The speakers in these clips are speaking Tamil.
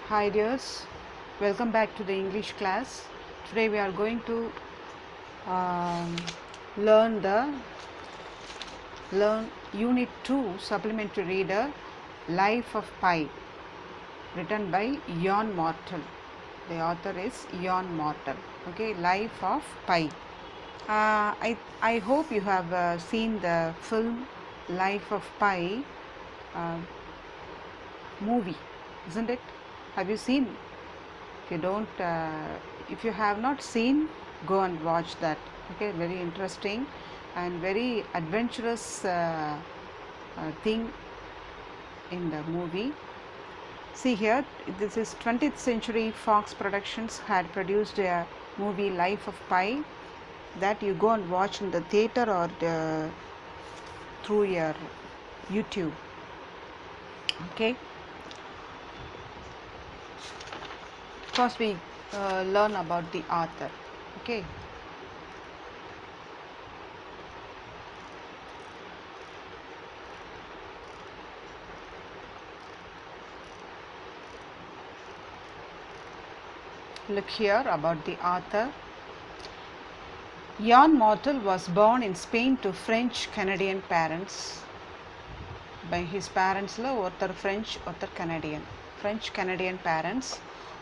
Hi dears, welcome back to the English class. Today we are going to um, learn Unit 2 Supplementary Reader Life of Pi, written by Ian Mortal. The author is Ian Mortal. Okay, Life of Pi. I hope you have seen the film Life of Pi uh, movie, isn't it? Have you seen? If you have not seen, go and watch that. Okay, very interesting and very adventurous thing in the movie. See here, this is 20th Century Fox Productions had produced a movie Life of Pi that you go and watch in the theater or through your YouTube. Okay. First we learn about the author. Okay. Look here about the author. Ian Mortal was born in Spain to French Canadian parents. By his parents, orthar French, orthar Canadian. French Canadian parents.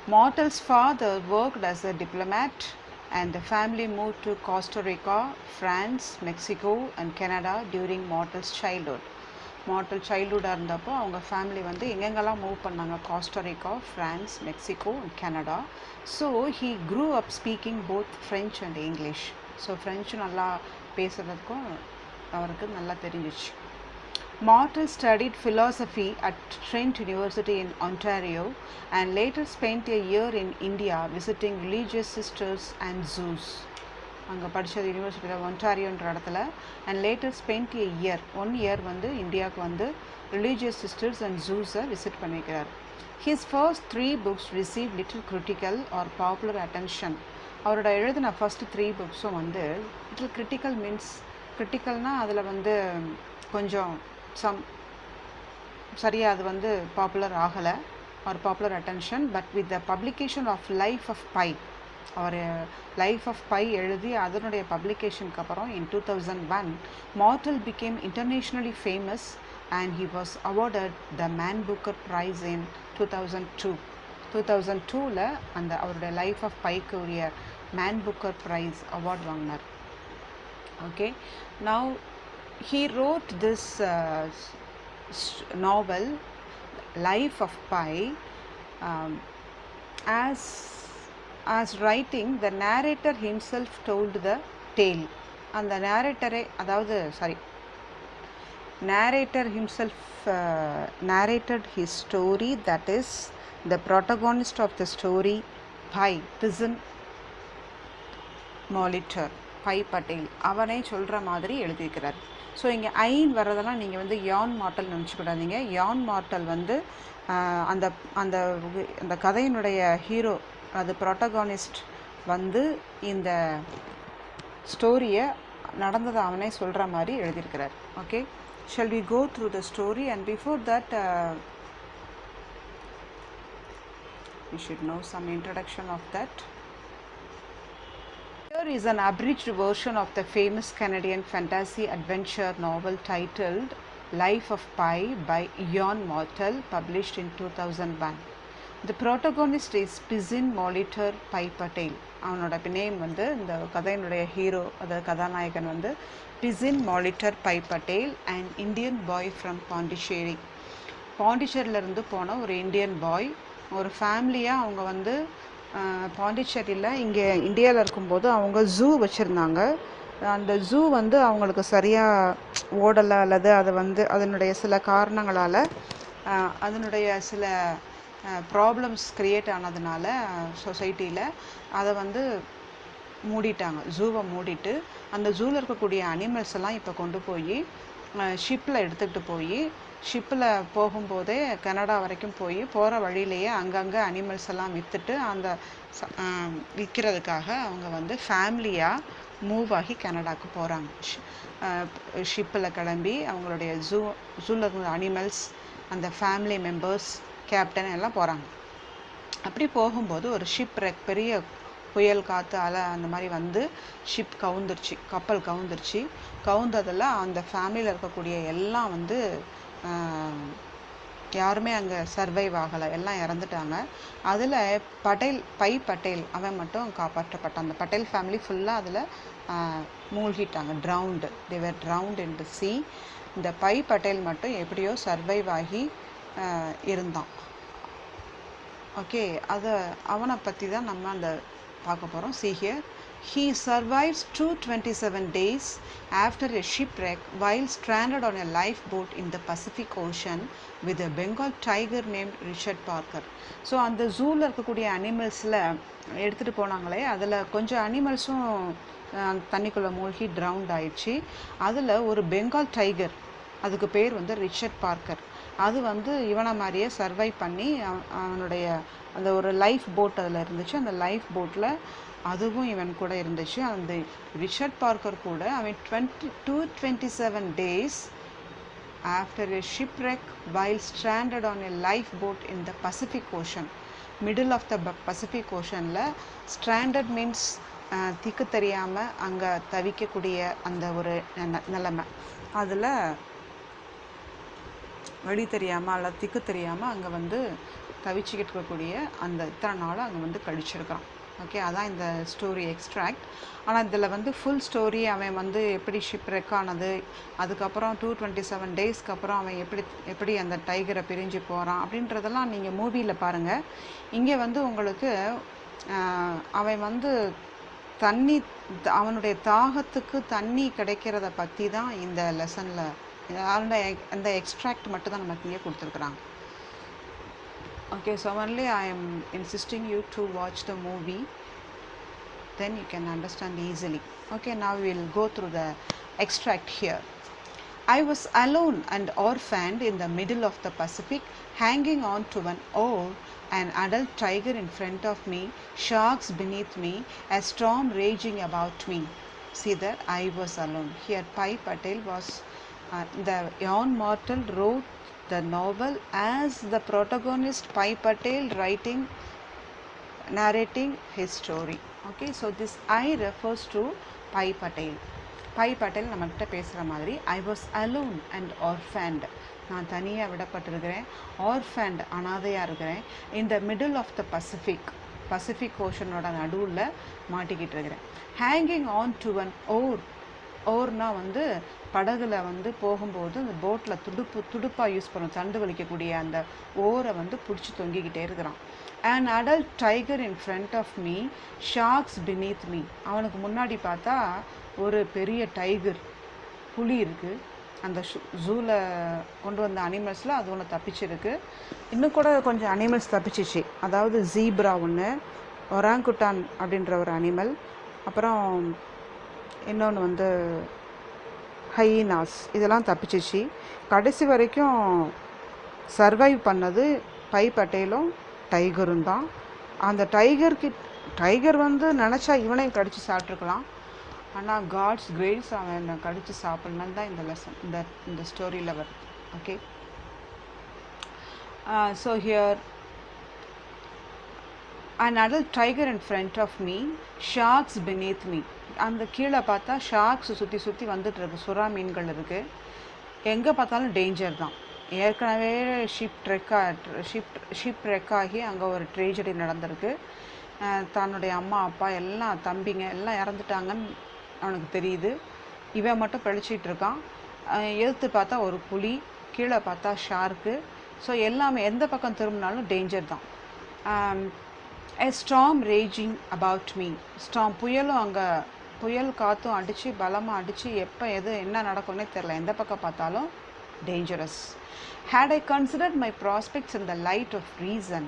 Mortal's father worked as a diplomat, and the family moved to Costa Rica, France, Mexico, and Canada during Mortal's childhood. Martel சைல்ட்ஹுட்டாக இருந்தப்போ அவங்க ஃபேமிலி வந்து எங்கெங்கெல்லாம் மூவ் பண்ணாங்க Costa Rica France Mexico and Canada. So he grew up speaking both French and English. So French நல்லா பேசுகிறதுக்கும் அவருக்கு நல்லா தெரிஞ்சிச்சு. Mortal studied philosophy at Trent University in Ontario and later spent a year in India visiting religious sisters and zoos. அங்கே படித்தது யூனிவர்சிட்டியில் ஒன்டாரியோன்ற இடத்துல. And later spend a year 1 year வந்து இந்தியாவுக்கு வந்து ரிலீஜியஸ் சிஸ்டர்ஸ் அண்ட் ஜூஸை விசிட் பண்ணிக்கிறார். His first 3 books receive little critical or popular attention. அவரோட எழுதின ஃபர்ஸ்ட் 3 booksம் வந்து லிட்டில் கிரிட்டிக்கல் மீன்ஸ் கிரிட்டிக்கல்னால் அதில் வந்து கொஞ்சம் சரியாக அது வந்து பாப்புலர் ஆகலை or popular attention. But with the publication of life of Pi, அவர் லைஃப் ஆஃப் பை எழுதி அதனுடைய பப்ளிகேஷனுக்கு அப்புறம் in 2001 Martel became internationally famous and he was awarded the Man Booker prize in 2002. அந்த அவருடைய லைஃப் ஆஃப் பைக்கு உரிய மேன் புக்கர் ப்ரைஸ் அவார்ட் வாங்கினார். Okay, now he wrote this novel Life of Pi as writing the narrator himself told the tale. And the narrator himself narrated his story, that is the protagonist of the story Pi, prison monitor Pi Patel அவனே சொல்கிற மாதிரி எழுதியிருக்கிறார். ஸோ இங்கே ஐன் வர்றதெல்லாம் நீங்கள் வந்து யான் மார்டல் நினச்சிக்கூடாதீங்க. யான் மார்டல் வந்து அந்த அந்த அந்த கதையினுடைய ஹீரோ, அது ப்ரோட்டகானிஸ்ட் வந்து இந்த ஸ்டோரியை நடந்ததை அவனே சொல்கிற மாதிரி எழுதியிருக்கிறார். Okay, shall we go through the story? And before that you should know some introduction of that. Here is an abridged version of the famous Canadian fantasy adventure novel titled Life of Pi by Ian Mortal, published in 2001. The protagonist is Pisin Molitor Pi Patel. அவனோட நேம் வந்து இந்த கதையினுடைய ஹீரோ, அதாவது கதாநாயகன் வந்து Piscine Molitor Pi Patel and Indian boy from Pondicherry. பாண்டிச்சேரியிலேருந்து போன ஒரு இந்தியன் பாய். ஒரு ஃபேமிலியாக அவங்க வந்து பாண்டிச்சேரியில் இங்கே இந்தியாவில் இருக்கும்போது அவங்க ஜூ வச்சுருந்தாங்க. அந்த ஜூ வந்து அவங்களுக்கு சரியாக ஓடலை, அல்லது அதை வந்து அதனுடைய சில காரணங்களால் அதனுடைய சில ப்ராப்ளம்ஸ் க்ரியேட் ஆனதுனால சொசைட்டியில் அதை வந்து மூடிட்டாங்க. ஜூவை மூடிட்டு அந்த ஜூவில் இருக்கக்கூடிய அனிமல்ஸ் எல்லாம் இப்போ கொண்டு போய் ஷிப்பில் எடுத்துக்கிட்டு போய் ஷிப்பில் போகும்போதே கனடா வரைக்கும் போய் போகிற வழியிலேயே அங்கங்கே அனிமல்ஸ் எல்லாம் விற்றுட்டு அந்த விற்கிறதுக்காக அவங்க வந்து ஃபேமிலியாக மூவ் ஆகி கனடாவுக்கு போகிறாங்க. ஷிப்பில் கிளம்பி அவங்களுடைய ஜூவில் இருந்த அனிமல்ஸ், அந்த ஃபேமிலி மெம்பர்ஸ், கேப்டன் எல்லாம் போகிறாங்க. அப்படி போகும்போது ஒரு ஷிப் ரெக், பெரிய புயல் காற்று அலை அந்த மாதிரி வந்து ஷிப் கவுந்துருச்சு, கப்பல் கவுந்துருச்சு. கவுந்ததில் அந்த ஃபேமிலியில் இருக்கக்கூடிய எல்லாம் வந்து யாருமே அங்கே சர்வைவ் ஆகலை, எல்லாம் இறந்துட்டாங்க. அதில் பட்டேல் அவன் மட்டும் காப்பாற்றப்பட்டான். அந்த பட்டேல் ஃபேமிலி ஃபுல்லாக அதில் மூழ்கிட்டாங்க, ட்ரவுண்டு, தேவர் ட்ரவுண்ட் இன் தி சீ. இந்த பட்டேல் மட்டும் எப்படியோ சர்வைவ் ஆகி இருந்தான். ஓகே, அவனை பற்றி தான் நம்ம அந்த பார்க்க போகிறோம். See here, he survives 227 days after a shipwreck while stranded on a lifeboat in the Pacific Ocean with a Bengal tiger named Richard Parker. So அந்த ஜூவில் இருக்கக்கூடிய அனிமல்ஸில் எடுத்துகிட்டு போனாங்களே, அதில் கொஞ்சம் அனிமல்ஸும் தண்ணிக்குள்ளே மூழ்கி ட்ரவுண்ட் ஆயிடுச்சு. அதில் ஒரு பெங்கால் டைகர், அதுக்கு பேர் வந்து ரிச்சர்ட் பார்க்கர், அது வந்து இவனை மாதிரியே சர்வை பண்ணி அவனுடைய அந்த ஒரு லைஃப் போட் அதில் இருந்துச்சு. அந்த லைஃப் போட்டில் அதுவும் இவன் கூட இருந்துச்சு. அந்த ரிச்சர்ட் பார்க்கர் கூட அவன் 227 days after a shipwreck while stranded on a lifeboat in the Pacific Ocean, middle of the Pacific Oceanல stranded means திக்கு தெரியாமல் அங்கே தவிக்கக்கூடிய அந்த ஒரு நிலைமை. அதில் வழி தெரியாமல் அல்லது திக்கு தெரியாமல் அங்கே வந்து தவிச்சிக்கிட்டு இருக்கக்கூடிய அந்த இத்தனை நாள் அங்கே வந்து கழிச்சிருக்கான். ஓகே, அதான் இந்த ஸ்டோரி எக்ஸ்ட்ராக்ட். ஆனால் இதில் வந்து ஃபுல் ஸ்டோரி அவன் வந்து எப்படி ஷிப் ரெக் ஆனது, அதுக்கப்புறம் 227 daysக்கு அப்புறம் அவன் எப்படி அந்த டைகரை பிரிஞ்சு போகிறான் அப்படின்றதெல்லாம் நீங்கள் மூவியில் பாருங்கள். இங்கே வந்து உங்களுக்கு அவன் வந்து தண்ணி, அவனுடைய தாகத்துக்கு தண்ணி கிடைக்கிறத பற்றி தான் இந்த லெசனில் அந்த எக்ஸ்ட்ராக்ட் மட்டும் தான் நமக்கு இங்கே கொடுத்துருக்குறாங்க. Okay, so only I am insisting you to watch the movie, then you can understand easily. Okay, now we will go through the extract here. I was alone and orphaned in the middle of the Pacific, hanging on to an oar, an adult tiger in front of me, sharks beneath me, a storm raging about me. See that I was alone. Here Pai Patel was the young mortal wrote the novel as the protagonist, Pai Patel narrating his story. Okay, so this I refers to Pai Patel. Pai Patel நம்மகிட்ட பேசுகிற மாதிரி I was alone and orphaned, நான் தனியாக விடப்பட்டிருக்கிறேன், orphaned அனாதையாக இருக்கிறேன், in the middle of the Pacific ஓஷனோட நடுவில் மாட்டிக்கிட்டு இருக்கிறேன். ஹேங்கிங் ஆன் டு அன் ஓர்னா வந்து படகுல வந்து போகும்போது அந்த போட்டில் துடுப்பாக யூஸ் பண்ணும், தண்டு வலிக்கக்கூடிய அந்த ஓரை வந்து பிடிச்சி தொங்கிக்கிட்டே இருக்கிறான். And adult tiger in front of me, sharks beneath me, அவனுக்கு முன்னாடி பார்த்தா ஒரு பெரிய டைகர், புலி இருக்குது. அந்த ஜூவில் கொண்டு வந்த அனிமல்ஸில் அது ஒன்று தப்பிச்சிருக்கு. இன்னும் கூட கொஞ்சம் அனிமல்ஸ் தப்பிச்சிச்சு. அதாவது ஜீப்ரா ஒன்று, ஒராங்குட்டான் அப்படின்ற ஒரு அனிமல், அப்புறம் இன்னொன்று வந்து ஹைனாஸ், இதெல்லாம் தப்பிச்சிச்சு. கடைசி வரைக்கும் சர்வைவ் பண்ணது பை பட்டேலும் டைகரும் தான். அந்த டைகர் வந்து நினச்சா இவனையும் கடித்து சாப்பிட்ருக்கலாம், ஆனால் காட்ஸ் கிரேஸ் அவன் கடித்து சாப்பிட்ணுன்னு தான் இந்த லெசன் இந்த ஸ்டோரியில் வருது. Okay, so here an adult tiger in front of me, sharks beneath me. அந்த கீழே பார்த்தா ஷார்க்ஸ் சுற்றி வந்துட்டுருக்கு, சுறா மீன்கள் இருக்குது. எங்கே பார்த்தாலும் டேஞ்சர் தான். ஏற்கனவே ஷிப் ரெக் ஆகி அங்கே ஒரு ட்ரேஜடி நடந்திருக்கு. தன்னுடைய அம்மா அப்பா எல்லாம் தம்பிங்க எல்லாம் இறந்துட்டாங்கன்னு அவனுக்கு தெரியுது. இவன் மட்டும் பிழைச்சிட்டு இருக்கான். எதிர்த்து பார்த்தா ஒரு புலி, கீழே பார்த்தா ஷார்க்கு. ஸோ எல்லாமே எந்த பக்கம் திரும்பினாலும் டேஞ்சர் தான். A storm raging about me. Storm, புயலும் அங்கே புயல் காற்றும் அடித்து பலமாக அடித்து எப்போ என்ன நடக்கும்னே தெரில, எந்த பக்கம் பார்த்தாலும் dangerous. Had I considered my prospects in the light of reason,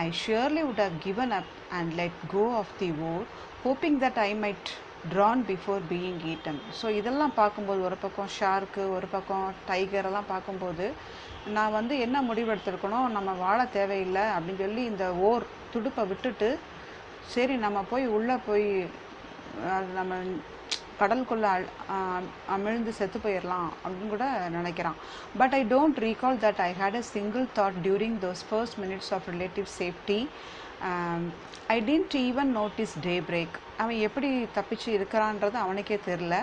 I surely would have given up and let go of the war, hoping that I might drown before being eaten. So இதெல்லாம் பார்க்கும்போது, ஒரு பக்கம் ஷார்க்கு, ஒரு பக்கம் டைகரெல்லாம் பார்க்கும்போது நான் வந்து என்ன முடிவெடுத்திருக்கணும், நம்ம வாழ தேவையில்லை அப்படின்னு சொல்லி இந்த துடுப்பை விட்டுட்டு, சரி நம்ம போய் உள்ளே போய் நம்ம கடலுக்குள்ளே அமிழ்ந்து செத்து போயிடலாம் அப்படின்னு கூட நினைக்கிறான். But I don't recall that I had a single thought during those first minutes of relative safety. I didn't even notice daybreak. அவன் எப்படி தப்பிச்சு இருக்கிறான்றது அவனுக்கே தெரில.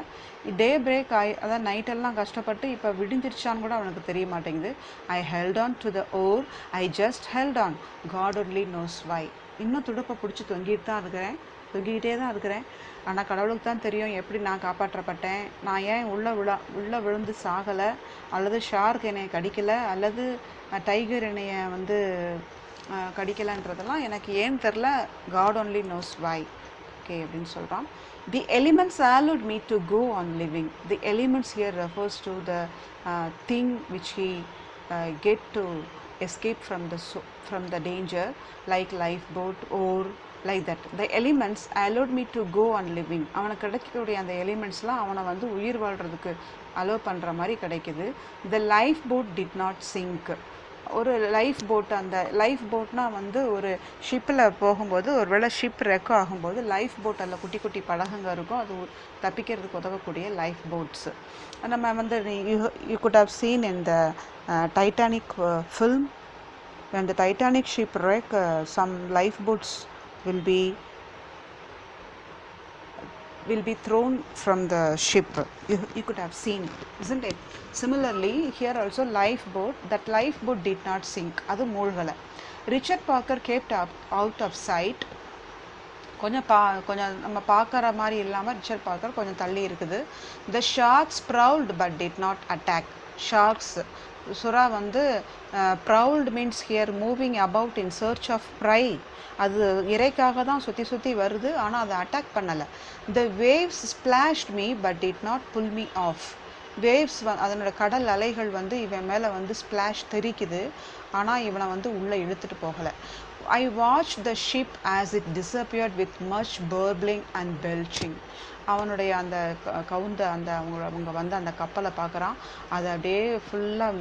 டே பிரேக் அதான் நைட்டெல்லாம் கஷ்டப்பட்டு இப்போ விடிஞ்சிருச்சான்னு கூட அவனுக்கு தெரிய மாட்டேங்குது. I held on to the oar, I just held on, God only knows why. இன்னும் துடுப்பை பிடிச்சி தொங்கிக்கிட்டே தான் இருக்கிறேன். ஆனால் கடவுளுக்கு தான் தெரியும் எப்படி நான் காப்பாற்றப்பட்டேன். நான் ஏன் உள்ளே விழுந்து சாகலை, அல்லது ஷார்க் என்னை கடிக்கலை, அல்லது டைகர் என்னைய வந்து கடிக்கலைன்றதெல்லாம் எனக்கு ஏன் தெரில. காட் ஒன்லி நோஸ் வை. ஓகே அப்படின்னு சொல்கிறான். தி elements allowed me to go on living. The elements here refers to the thing which he get to escape from the danger, like lifeboat or like that. The elements allowed me to go on living. அவனுக்கு கிடைக்கக்கூடிய அந்த எலிமெண்ட்ஸ்லாம் அவனை வந்து உயிர் வாழ்கிறதுக்கு அலோவ் பண்ணுற மாதிரி கிடைக்குது. The lifeboat did not sink. ஒரு லைஃப் போட், அந்த லைஃப் போட்னால் வந்து ஒரு ஷிப்பில் போகும்போது ஒரு வேளை ஷிப் ரெக் ஆகும்போது லைஃப் போட் அதில் குட்டி குட்டி படகுங்க இருக்கும், அது தப்பிக்கிறதுக்கு உதவக்கூடிய லைஃப் போட்ஸு. நம்ம வந்து you could have seen in the Titanic film. when the Titanic ship wreck, some lifeboats will be thrown from the ship. You could have seen, isn't it? Similarly here also lifeboat, that lifeboat did not sink, adu moolgala. Richard Parker kept out of sight. கொஞ்சம் நம்ம பார்க்குற மாதிரி இல்லாமல் ரிச்சர்ட் பார்க்கர் கொஞ்சம் தள்ளி இருக்குது. The sharks prowled but did not attack. Sharks, சுறா வந்து prowled means here moving about in search of prey. அது இறைக்காக தான் சுற்றி வருது, ஆனால் அதை அட்டாக் பண்ணலை. The waves splashed me but did not pull me off. Waves அதனோட கடல் அலைகள் வந்து இவன் மேலே வந்து ஸ்பிளாஷ் தெரிக்குது, ஆனால் இவனை வந்து உள்ளே இழுத்துட்டு போகலை. I watched the ship as it disappeared with much burbling and belching. அவனுடைய அந்த கவுந்த அந்த அவங்க வந்து அந்த கப்பலை பார்க்குறான், அது அப்படியே ஃபுல்லாக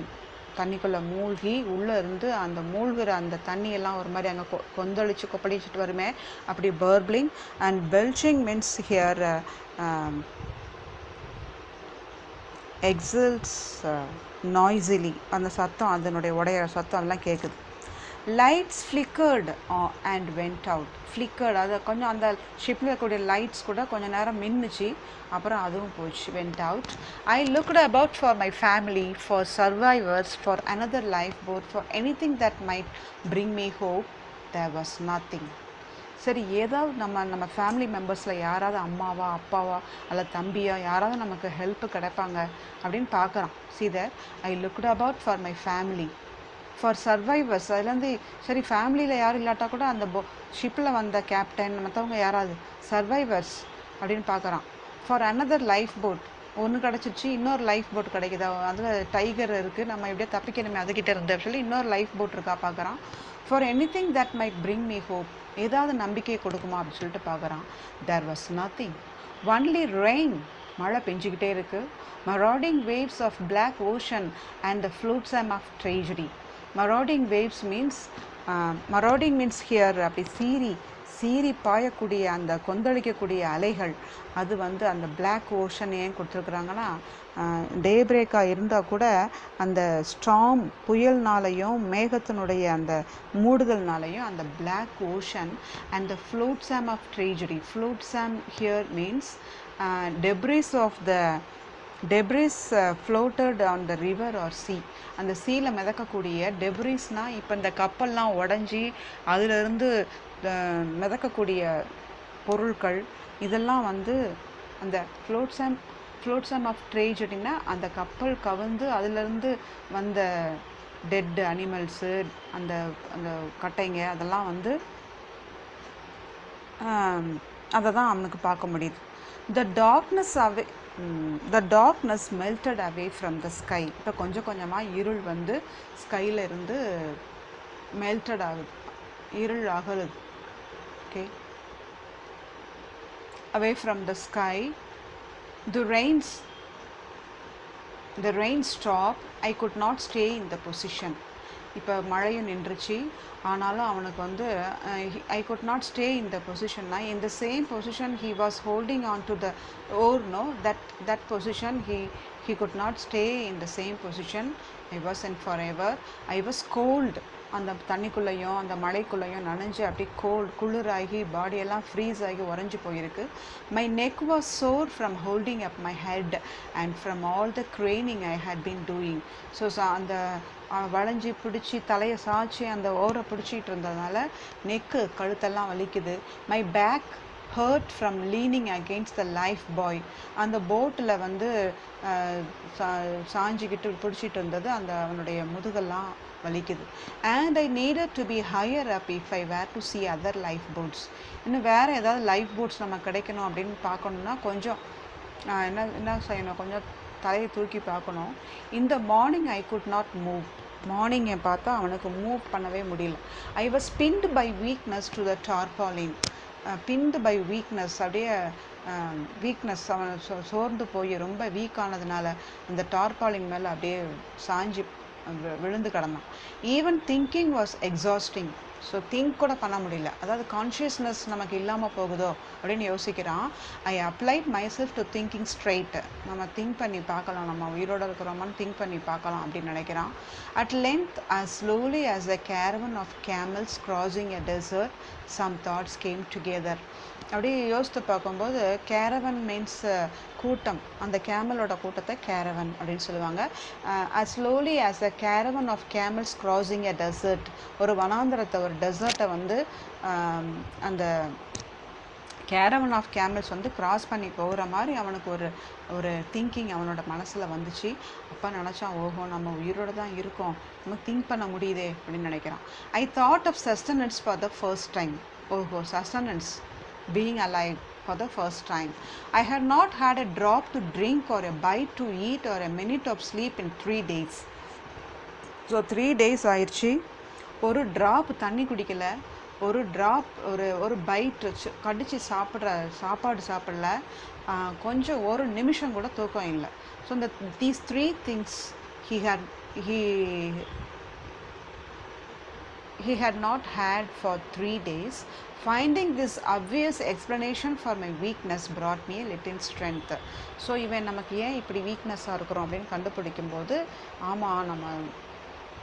தண்ணிக்குள்ளே மூழ்கி உள்ளே இருந்து அந்த மூழ்கிற அந்த தண்ணியெல்லாம் ஒரு மாதிரி அங்கே கொந்தளிச்சு கொப்பளிச்சுட்டு வருமே, அப்படி burbling and belching means here exhales noisily. அந்த சத்தம், அதனுடைய உடைய சத்தம் எல்லாம் கேட்குது. Lights flickered and went out. Flickered, அதை கொஞ்சம் அந்த ஷிப்பில் இருக்கக்கூடிய லைட்ஸ் கூட கொஞ்சம் நேரம் மின்னுச்சு, அப்புறம் அதுவும் போச்சு, went out. I looked about for my family, for survivors, for another life boat, for anything that might bring me hope. There was nothing. சரி, ஏதாவது நம்ம ஃபேமிலி மெம்பர்ஸில் யாராவது அம்மாவா அப்பாவா அல்ல தம்பியா யாராவது நமக்கு ஹெல்ப்பு கிடைப்பாங்க அப்படின்னு பார்க்குறான். See there, I looked about for my family, for survivors. அதுலேருந்து சரி ஃபேமிலியில் யாரும் இல்லாட்டா கூட அந்த ஷிப்பில் வந்த கேப்டன் மற்றவங்க யாராவது சர்வைவர்ஸ் அப்படின்னு பார்க்குறான். ஃபார் அனதர் லைஃப் போட், ஒன்று கிடச்சிச்சு, இன்னொரு லைஃப் போட் கிடைக்குதா, அதில் டைகர் இருக்குது, நம்ம எப்படியே தப்பிக்கணுமே அதுக்கிட்ட இருந்து சொல்லி இன்னொரு லைஃப் போட் இருக்கா பார்க்குறான். For anything that might bring me hope, ஏதாவது நம்பிக்கையை கொடுக்குமா அப்படின்னு சொல்லிட்டு பார்க்குறான். There was nothing, only rain, மழை பெஞ்சிக்கிட்டே இருக்குது. marauding waves of black ocean and the flotsam of tragedy. marauding waves means marauding means here அப்படி சீறி பாயக்கூடிய அந்த கொந்தளிக்கக்கூடிய அலைகள், அது வந்து அந்த பிளாக் ஓஷன் ஏன் கொடுத்துருக்குறாங்கன்னா, டே பிரேக்காக இருந்தால் கூட அந்த ஸ்டார்ம் புயல்னாலையும் மேகத்தினுடைய அந்த மூடுதல்னாலையும் அந்த black ocean and the flotsam of tragedy. Flotsam here means debris floated on the river or sea. அந்த சீல மிதக்கக்கூடிய டெப்ரிஸ்னால் இப்போ இந்த கப்பல்லாம் உடஞ்சி அதிலிருந்து மிதக்கக்கூடிய பொருட்கள், இதெல்லாம் வந்து அந்த ஃப்ளோட்ஸாம் ஆஃப் ட்ரேஜடினா அந்த கப்பல் கவிழ்ந்து அதிலிருந்து வந்த டெட் அனிமல்ஸு, அந்த அந்த கட்டைங்க, அதெல்லாம் வந்து அதை தான் அவனுக்கு பார்க்க முடியுது. The darkness melted away from the sky. இப்போ கொஞ்சம் கொஞ்சமாக இருள் வந்து ஸ்கையில் இருந்து மெல்டட் ஆகுது, இருள் அகலுது. Okay, away from the sky. The rain stopped. I could not stay in the position. இப்போ மழையும் நின்றுச்சு, ஆனாலும் அவனுக்கு வந்து I could not stay in the பொசிஷன்னா in the same position he was holding on to the oar no that position he could not stay in the same position. I was in forever. I was cold. அந்த தண்ணிக்குள்ளேயும் அந்த மழைக்குள்ளேயும் நனைஞ்சு அப்படி குளிராகி பாடியெல்லாம் ஃப்ரீஸ் ஆகி உறைஞ்சி போயிருக்கு. My neck was sore from holding up my head and from all the craning I had been doing. So அந்த வளைஞ்சி பிடிச்சி தலையை சாய்ச்சி அந்த ஓரை பிடிச்சிட்டு இருந்ததுனால நெக்கு கழுத்தெல்லாம் வலிக்குது. My back hurt from leaning against the life buoy. அந்த போட்டில் வந்து சாஞ்சிக்கிட்டு பிடிச்சிட்டு இருந்தது, அந்த அவனுடைய முதுகெல்லாம் வலிக்குது. And I needed to be higher up if I were to see other life boats. இன்னும் வேறு ஏதாவது லைஃப் போட்ஸ் நம்ம கிடைக்கணும் அப்படின்னு பார்க்கணுன்னா கொஞ்சம் என்ன செய்யணும், கொஞ்சம் தலையை தூக்கி பார்க்கணும். இந்த morning I could not move. மார்னிங்கை பார்த்தா அவனுக்கு மூவ் பண்ணவே முடியல. I was pinned by weakness to the tarpaulin. Pinned by weakness, அப்படியே வீக்னஸ், அவன் சோர்ந்து போய் ரொம்ப வீக்கானதுனால அந்த டார்பாலின் மேலே அப்படியே சாஞ்சி விழுந்து கிடந்தான். Even thinking was exhausting. So think கூட பண்ண முடியல, அதாவது கான்ஷியஸ்னஸ் நமக்கு இல்லாமல் போகுதோ அப்படின்னு யோசிக்கிறான். ஐ applied my self to thinking straight. நம்ம திங்க் பண்ணி பார்க்கலாம், நம்ம உயிரோடு இருக்கிறோமான்னு திங்க் பண்ணி பார்க்கலாம் அப்படின்னு நினைக்கிறான். At length as slowly as a caravan of camels crossing a desert, some thoughts came together. அப்படியே யோசித்து பார்க்கும்போது கேரவன் மீன்ஸ் கூட்டம், அந்த கேமலோட கூட்டத்தை கேரவன் அப்படின்னு சொல்லுவாங்க. as slowly as a caravan of camels crossing a desert, ஒரு வனாந்திரத்தை, ஒரு டெசர்ட்டை வந்து அந்த கேரவன் ஆஃப் கேமல்ஸ் வந்து கிராஸ் பண்ணி போகிற மாதிரி அவனுக்கு ஒரு திங்கிங் அவனோட மனசில் வந்துச்சு. அப்போ நினச்சான், ஓஹோ நம்ம உயிரோடு தான் இருக்கோம், நம்ம திங்க் பண்ண முடியுதே அப்படின்னு நினைக்கிறான். I thought of sustenance for the first time. ஓஹோ, sustenance, being alive for the first time. I had not had a drop to drink or a bite to eat or a minute of sleep in 3 days. So 3 days ஆயிடுச்சு, ஒரு ட்ராப் தண்ணி குடிக்கல, ஒரு ட்ராப் ஒரு பைட் கடிச்சு சாப்பாடு சாப்பிடல, கொஞ்சம் ஒரு நிமிஷம் கூட தூக்கம் இல்லை. ஸோ இந்த these 3 things he had not had for 3 days. Finding this obvious explanation for my weakness brought me a little strength. So இவன் நமக்கு ஏன் இப்படி வீக்னஸாக இருக்கிறோம் அப்படின்னு கண்டுபிடிக்கும்போது, ஆமாம் நம்ம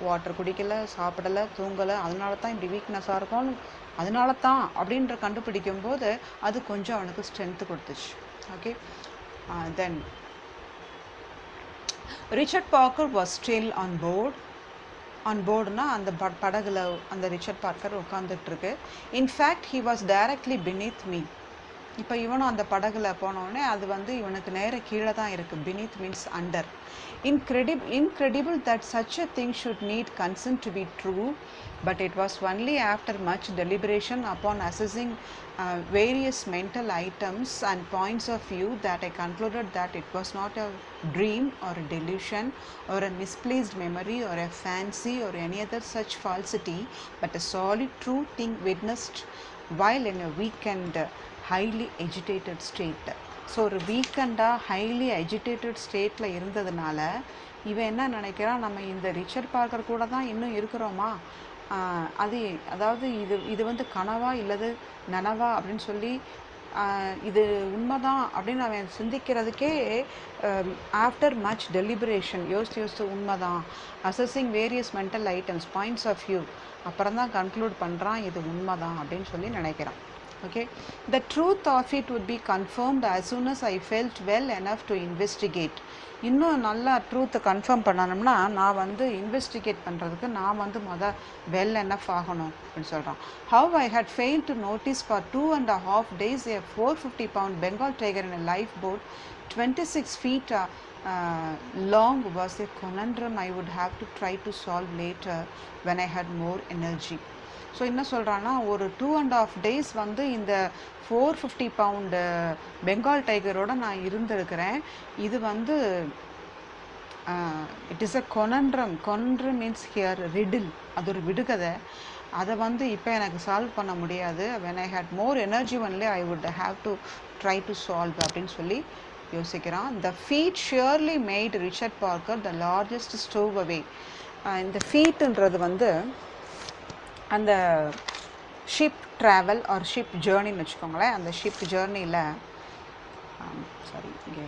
வாட்டர் குடிக்கலை, சாப்பிடலை, தூங்கலை, அதனால தான் இப்படி வீக்னஸாக இருக்கும், அதனால தான் அப்படின்ற கண்டுபிடிக்கும்போது அது கொஞ்சம் அவனுக்கு ஸ்ட்ரென்த்து கொடுத்துச்சு. Okay, then Richard Parker was still on board. On போர்டுனா அந்த படகுல அந்த ரிச்சர்ட் பார்க்கர் உட்காந்துட்ருக்கு. In fact he was directly beneath me. இப்போ இவனும் அந்த படகுல போனோடனே அது வந்து இவனுக்கு நேர கீழே தான் இருக்குது. Beneath means under. Incredible that such a thing should need consent to be true, but it was only after much deliberation upon assessing various mental items and points of view that I concluded that it was not a dream or a delusion or a misplaced memory or a fancy or any other such falsity, but a solid true thing witnessed while in a weakened, highly agitated state. So ஒரு வீக்கெண்டாக ஹைலி அஜிடேட்டட் ஸ்டேட்டில் இருந்ததுனால இவன் என்ன நினைக்கிறான், நம்ம இந்த ரிச்சர்ட் பார்க்கர் கூட தான் இன்னும் இருக்கிறோமா, அதாவது இது வந்து கனவா இல்லது நனவா அப்படின்னு சொல்லி இது உண்மைதான் அப்படின்னு அவன் சிந்திக்கிறதுக்கே ஆஃப்டர் மச் டெலிபரேஷன் யோசித்து உண்மைதான், assessing various mental items, points of view, அப்புறம் தான் கன்க்ளூட் பண்ணுறான் இது உண்மைதான் அப்படின்னு சொல்லி நினைக்கிறான். Okay, the truth of it would be confirmed as soon as I felt well enough to investigate. இன்னும் நல்லா ட்ரூத்தை கன்ஃபார்ம் பண்ணணும்னா நான் வந்து இன்வெஸ்டிகேட் பண்ணுறதுக்கு நான் வந்து வெல் எனஃப் ஆகணும் அப்படின்னு சொல்கிறான். How I had failed to notice for 2.5 days a 450 pound Bengal tiger in a lifeboat 26 feet long was a conundrum I would have to try to solve later when I had more energy. So என்ன சொல்கிறான்னா, ஒரு 2.5 days வந்து இந்த 450 pound பெங்கால் டைகரோடு நான் இருந்திருக்கிறேன். இது வந்து it is a conundrum. Conundrum means here riddle, அது ஒரு விடுகதை. அதை வந்து இப்போ எனக்கு சால்வ் பண்ண முடியாது. When I had more energy only I would have to try to solve அப்படின்னு சொல்லி யோசிக்கிறான். The feat surely made Richard Parker the largest stowaway. இந்த ஃபீட்டுன்றது வந்து அந்த ஷிப் ட்ராவல் ஆர் ஷிப் ஜேர்னின்னு வச்சுக்கோங்களேன். அந்த ஷிப் ஜேர்னியில் சாரி இங்கே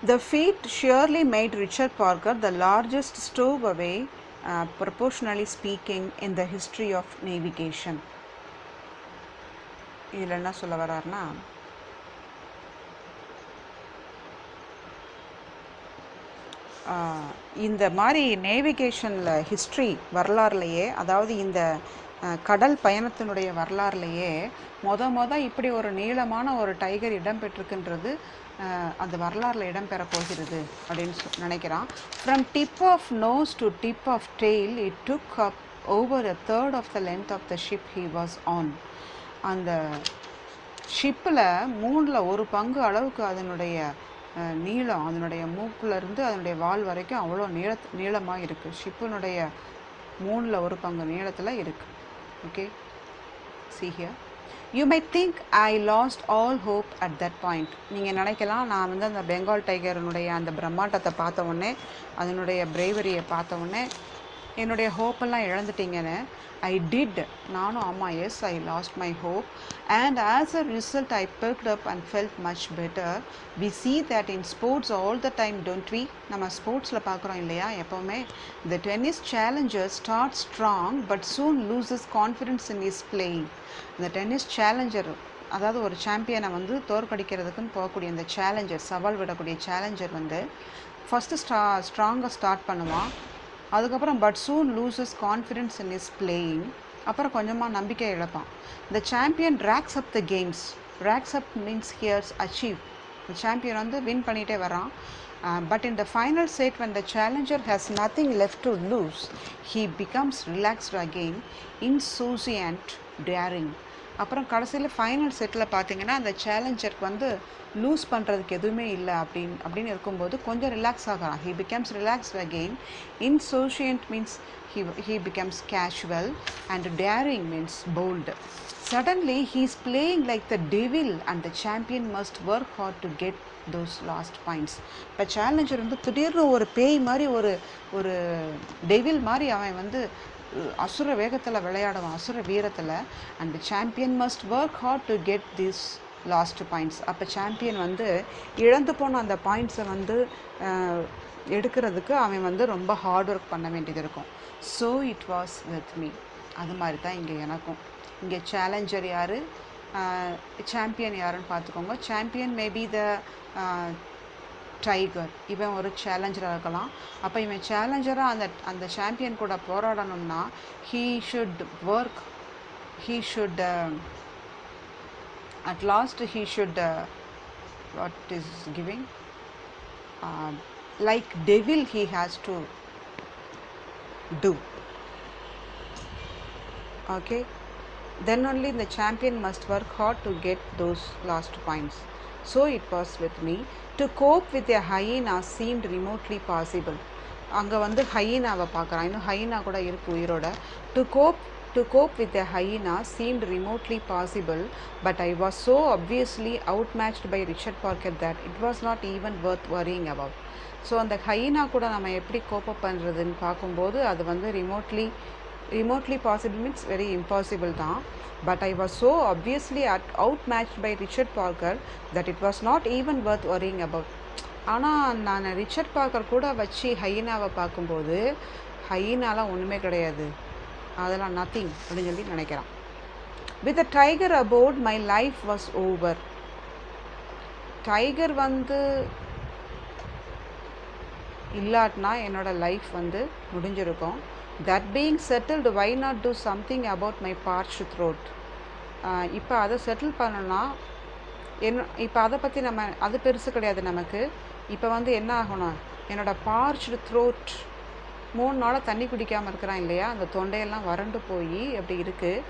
The feat surely made Richard Parker the largest stowaway, proportionally speaking, in the history of navigation. இதில் என்ன சொல்ல வர்றாருன்னா, இந்த மாதிரி நேவிகேஷனில் ஹிஸ்ட்ரி வரலாறுலையே, அதாவது இந்த கடல் பயணத்தினுடைய வரலாறுலையே இப்படி ஒரு நீளமான ஒரு டைகர் இடம்பெற்றிருக்குன்றது அந்த வரலாறில் இடம்பெற போகிறது அப்படின்னு நினைக்கிறான். From tip of nose to tip of tail it took up over a third of the length of the ship he was on. அந்த ஷிப்பில் மூணில் ஒரு பங்கு அளவுக்கு அதனுடைய நீளம், அதனுடைய மூக்கிலேருந்து அதனுடைய வால் வரைக்கும் அவ்வளோ நீளமாக இருக்குது. ஷிப்பினுடைய மூணில் ஒரு பங்கு நீளத்தில் இருக்குது. Okay, see here. You might think I lost all hope at that point. நீங்கள் நினைக்கலாம், நான் வந்து அந்த பெங்கால் டைகரனுடைய அந்த பிரம்மாண்டத்தை பார்த்த உடனே, அதனுடைய பிரேவரியை பார்த்த உடனே என்னுடைய ஹோப்பெல்லாம் இழந்துட்டீங்கன்னு. I did. நானும் ஆமாம், S, I lost my hope. And as a result, I perked up and felt much better. We see that in sports all the time, don't we? நம்ம ஸ்போர்ட்ஸில் பார்க்குறோம் இல்லையா எப்போவுமே. The tennis challenger starts strong but soon loses confidence in his playing. இந்த டென்னிஸ் சேலஞ்சர், அதாவது ஒரு சாம்பியனை வந்து தோற்கடிக்கிறதுக்குன்னு போகக்கூடிய இந்த சேலஞ்சர், சவால் விடக்கூடிய சேலஞ்சர் வந்து ஃபஸ்ட்டு ஸ்ட்ராங்காக ஸ்டார்ட் பண்ணுவான். அதுக்கப்புறம் but soon loses confidence in his playing. அப்புறம் கொஞ்சமாக நம்பிக்கை இழப்பான். The champion racks up the games. Racks up means here's achieve. The champion வந்து வின் பண்ணிகிட்டே வரான். But in the final set when the challenger has nothing left to lose, he becomes relaxed again, insouciant, daring. அப்புறம் கடைசியில் ஃபைனல் செட்டில் பார்த்தீங்கன்னா அந்த சேலஞ்சருக்கு வந்து லூஸ் பண்ணுறதுக்கு எதுவுமே இல்லை அப்படின்னு இருக்கும்போது கொஞ்சம் ரிலாக்ஸ் ஆகிறான். he becomes relaxed again. Insouciant means he becomes casual, and daring means bold. Suddenly he is playing like the devil and the champion must work hard to get those last points. இப்போ சேலஞ்சர் வந்து திடீர்னு ஒரு பேய் மாதிரி, ஒரு டெவில் மாதிரி அவன் வந்து அசுர வேகத்தில் விளையாடுவான், அசுர வீரத்தில். And champion must work hard to get this last points. அப்போ சாம்பியன் வந்து இழந்து போன அந்த பாயிண்ட்ஸை வந்து எடுக்கிறதுக்கு அவன் வந்து ரொம்ப ஹார்ட் ஒர்க் பண்ண வேண்டியது இருக்கும். So it was with me. அது மாதிரி தான் இங்கே எனக்கும். இங்கே சேலஞ்சர் யார், சாம்பியன் யாருன்னு பார்த்துக்கோங்க. Champion maybe the tiger. இவன் ஒரு சேலஞ்சராக இருக்கலாம். அப்போ இவன் சேலஞ்சராக அந்த சாம்பியன் கூட போராடணும்னா he should work, he should at last he should what is giving like devil he has to do. Okay, then only the champion must work hard to get those last points. So it was with me. To cope with a hyena seemed remotely possible. அங்கே வந்து ஹைனாவை பார்க்குறான். இன்னும் ஹைனா கூட இருக்கு உயிரோட. To cope with a hyena seemed remotely possible, but I was so obviously outmatched by Richard Parker that it was not even worth worrying about. So அந்த ஹைனா கூட நம்ம எப்படி கோப்பப் பண்ணுறதுன்னு பார்க்கும்போது அது வந்து remotely possible means very impossible தான். But I was so obviously outmatched by Richard Parker that it was not even worth worrying about. ஆனால் நான் ரிச்சர்ட் பார்க்கர் கூட வச்சு ஹைனாவை பார்க்கும்போது ஹைனாலாம் ஒன்றுமே கிடையாது, அதெல்லாம் நத்திங் அப்படின்னு சொல்லி நினைக்கிறான். With a tiger aboard, my life was over. Tiger வந்து இல்லாட்டினா என்னோட லைஃப் வந்து முடிஞ்சிருக்கும். That being settled, why not do something about my parched throat? இப்போ அதை செட்டில் பண்ணணும்னா இப்போ அதை பற்றி நம்ம அது பெருசு கிடையாது நமக்கு. இப்போ வந்து என்ன ஆகணும், என்னோடய பார்ச்டு த்ரோட் 3 நாளாக தண்ணி குடிக்காமல் இருக்கிறான் இல்லையா, அந்த தொண்டையெல்லாம் வறண்டு போய் அப்படி இருக்குது.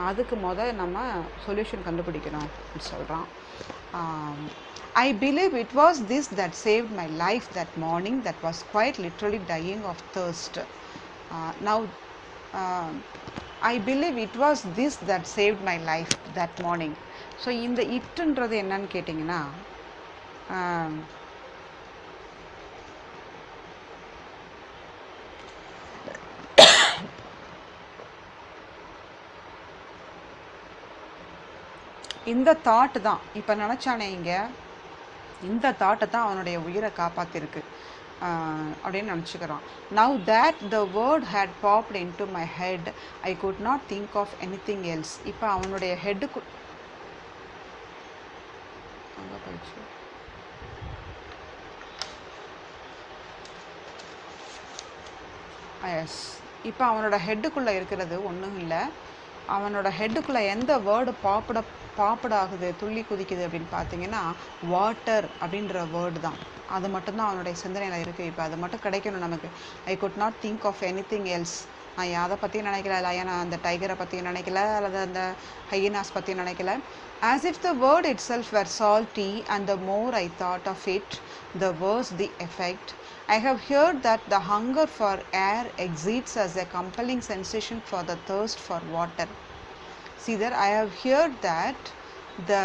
அதுக்கு நம்ம சொல்யூஷன் கண்டுபிடிக்கணும் அப்படின்னு சொல்கிறான். I believe it was this that saved my life that morning that was quite literally dying of thirst. Now I believe it was this that saved my life that morning. So இந்த இட்டுன்றது என்னன்னு கேட்டிங்கன்னா, இந்த தாட் தான் இப்போ நினச்சானே இங்கே, இந்த தாட்டை தான் அவனுடைய உயிரை காப்பாற்றிருக்கு அப்படின்னு நினச்சிக்கிறான். Now that the word had popped into my head I could not think of any thing else. இப்போ அவனுடைய ஹெட்டுக்கு அங்கே போயிடுச்சு. எஸ், இப்போ அவனோட ஹெட்டுக்குள்ளே இருக்கிறது ஒன்றும் இல்லை. அவனோட ஹெட்டுக்குள்ளே எந்த வேர்டு பாப்பட் ஆகுது, துள்ளி குதிக்குது அப்படின்னு பார்த்தீங்கன்னா, வாட்டர் அப்படின்ற வேர்டு தான். அது மட்டும்தான் அவனுடைய சிந்தனையில் இருக்குது. இப்போ அது மட்டும் கிடைக்கணும் நமக்கு. I could not think of any thing else. நான் யாரை பற்றியும் நினைக்கல, லயனா அந்த டைகரை பற்றியும் நினைக்கல, அல்லது அந்த ஹையினாஸ் பற்றியும் நினைக்கல. As if the word itself were salty, and the more I thought of it, the worse the effect. I have heard that the hunger for air exceeds as a compelling sensation for the thirst for water. See there, I have heard that the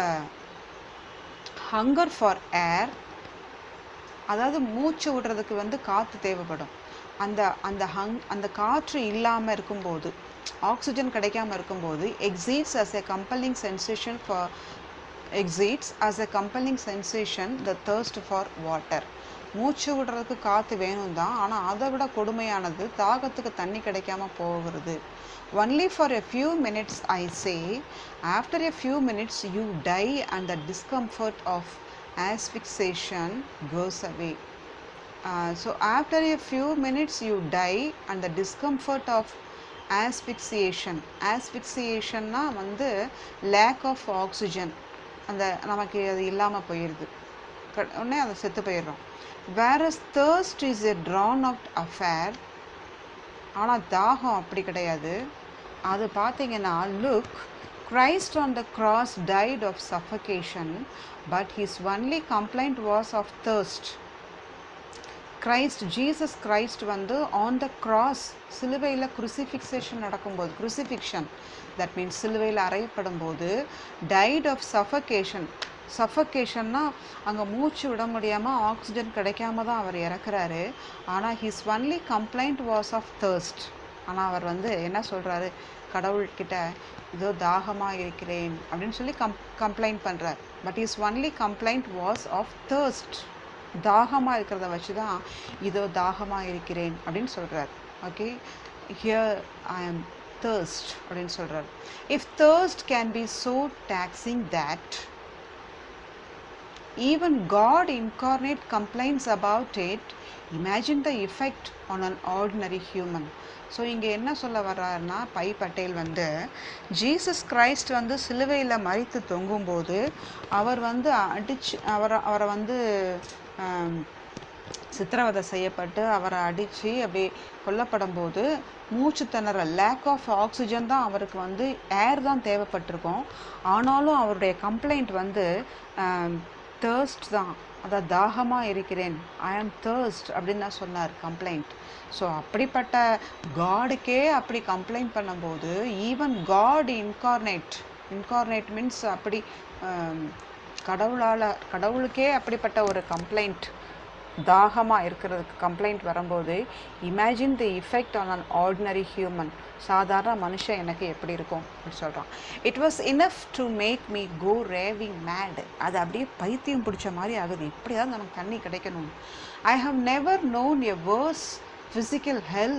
hunger for air, அதாவது மூச்சு விடுறதுக்கு வந்து காற்று தேவைப்படும். அந்த காற்று இல்லாமல் இருக்கும்போது, ஆக்சிஜன் கிடைக்காம இருக்கும்போது, exceeds as a compelling sensation the thirst for water. மூச்சு விடுறதுக்கு காற்று வேணும் தான், ஆனால் அதை விட கொடுமையானது தாகத்துக்கு தண்ணி கிடைக்காம போகிறது. Only for a few minutes, I say. After a few minutes you die and the discomfort of asphyxiation goes away. So after a few minutes you die and the discomfort of asphyxiationனா வந்து lack of oxygen, அந்த நமக்கு அது இல்லாமல் போயிடுது, உடனே அதை செத்து போயிடுறோம். whereas thirst is a drawn out affair. ஆனால் தாகம் அப்படி கிடையாது. அது பார்த்தீங்கன்னா, look, Christ on the cross died of suffocation, but his only complaint was of thirst. Jesus Christ வந்து ஆன் த கிராஸ், சிலுவையில் crucifixion நடக்கும்போது, crucifixion that means சிலுவையில் அறையப்படும் போது, died of suffocationனா அங்கே மூச்சு விட முடியாமல் ஆக்சிஜன் கிடைக்காம தான் அவர் இறக்குறாரு. ஆனால் his only complaint was of thirst. ஆனால் அவர் வந்து என்ன சொல்கிறாரு, கடவுள்கிட்ட இதோ தாகமாக இருக்கிறேன் அப்படின்னு சொல்லி கம்ப்ளைண்ட் பண்ணுறார். But his only complaint was of thirst. தாகமாக இருக்கிறத வச்சு தான் இதோ தாகமாக இருக்கிறேன் அப்படின்னு சொல்கிறார். ஓகே, ஹியர் ஐ ஆம் thirst அப்படின்னு சொல்கிறார். If thirst can be so taxing that even God incarnate complains about it, imagine the effect on an ordinary human. So இங்கே என்ன சொல்ல வர்றாருன்னா, பை பட்டேல் வந்து ஜீசஸ் கிரைஸ்ட் வந்து சிலுவையில் மரித்து தொங்கும்போது அவர் வந்து அவரை வந்து சித்திரவதை செய்யப்பட்டு அவரை அடித்து அப்படி கொல்லப்படும் போது மூச்சு திணறல், லேக் ஆஃப் ஆக்சிஜன் தான் அவருக்கு வந்து, ஏர் தான் தேவைப்பட்டிருக்கும். ஆனாலும் அவருடைய கம்ப்ளைண்ட் வந்து தேர்ஸ்ட் தான், அதாவது தாகமாக இருக்கிறேன், ஐ ஆம் தேர்ஸ்ட் அப்படின்னு தான் சொன்னார் கம்ப்ளைண்ட். ஸோ அப்படிப்பட்ட காடுக்கே அப்படி கம்ப்ளைண்ட் பண்ணும்போது, ஈவன் காட் இன்கார்னேட் மீன்ஸ் அப்படி கடவுளுக்கே அப்படிப்பட்ட ஒரு கம்ப்ளைண்ட், தாகமாக இருக்கிறதுக்கு கம்ப்ளைண்ட் வரும்போது, imagine the effect on an ordinary human, சாதாரண மனுஷன் எனக்கு எப்படி இருக்கும் அப்படின்னு சொல்கிறான். It was enough to make me go raving mad. அது அப்படியே பைத்தியம் பிடிச்ச மாதிரி ஆகுது, இப்படியாவது நமக்கு தண்ணி கிடைக்கணும். I have never known a worse physical hell